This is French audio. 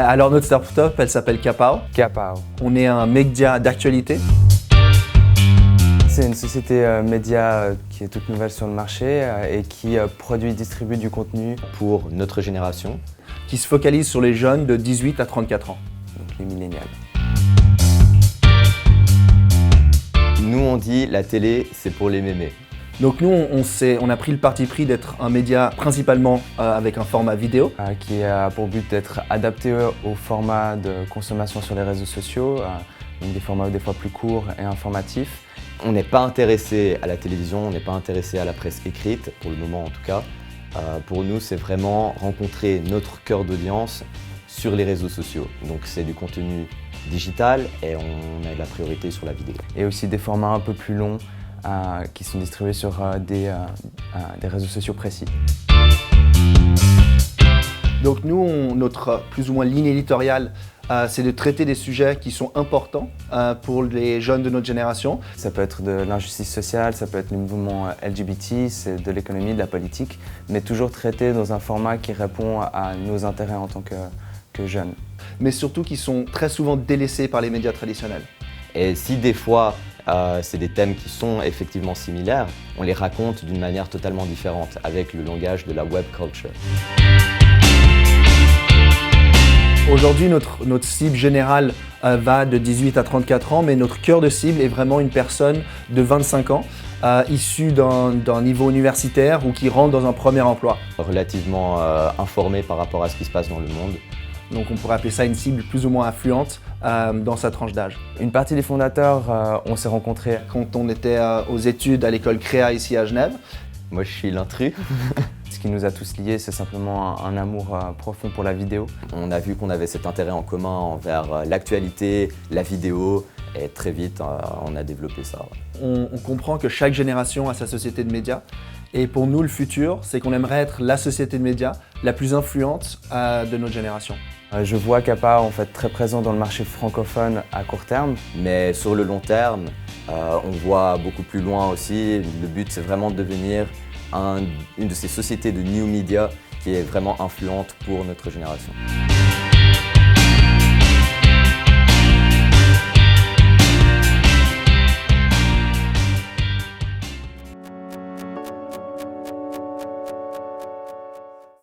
Alors notre startup, elle s'appelle Kapao. Kapao. On est un média d'actualité. C'est une société média qui est toute nouvelle sur le marché et qui produit et distribue du contenu pour notre génération. Qui se focalise sur les jeunes de 18 à 34 ans. Donc les millénials. Nous on dit la télé c'est pour les mémés. Donc nous on a pris le parti pris d'être un média principalement avec un format vidéo. Qui a pour but d'être adapté au format de consommation sur les réseaux sociaux, donc des formats des fois plus courts et informatifs. On n'est pas intéressé à la télévision, on n'est pas intéressé à la presse écrite, pour le moment en tout cas. Pour nous, c'est vraiment rencontrer notre cœur d'audience sur les réseaux sociaux. Donc c'est du contenu digital et on a la priorité sur la vidéo. Et aussi des formats un peu plus longs qui sont distribués sur des réseaux sociaux précis. Donc nous, notre plus ou moins ligne éditoriale, c'est de traiter des sujets qui sont importants pour les jeunes de notre génération. Ça peut être de l'injustice sociale, ça peut être le mouvement LGBT, c'est de l'économie, de la politique, mais toujours traité dans un format qui répond à nos intérêts en tant que jeunes. Mais surtout qui sont très souvent délaissés par les médias traditionnels. Et si des fois c'est des thèmes qui sont effectivement similaires, on les raconte d'une manière totalement différente avec le langage de la web culture. Aujourd'hui, notre cible générale va de 18 à 34 ans, mais notre cœur de cible est vraiment une personne de 25 ans, issue d'un niveau universitaire ou qui rentre dans un premier emploi. Relativement informé par rapport à ce qui se passe dans le monde. Donc on pourrait appeler ça une cible plus ou moins influente dans sa tranche d'âge. Une partie des fondateurs, on s'est rencontrés quand on était aux études à l'école Créa ici à Genève. Moi je suis l'intrus. Ce qui nous a tous liés, c'est simplement un amour profond pour la vidéo. On a vu qu'on avait cet intérêt en commun envers l'actualité, la vidéo, et très vite on a développé ça. On comprend que chaque génération a sa société de médias. Et pour nous, le futur, c'est qu'on aimerait être la société de médias la plus influente de notre génération. Je vois Kapao en fait très présent dans le marché francophone à court terme. Mais sur le long terme, on voit beaucoup plus loin aussi. Le but, c'est vraiment de devenir une de ces sociétés de new media qui est vraiment influente pour notre génération.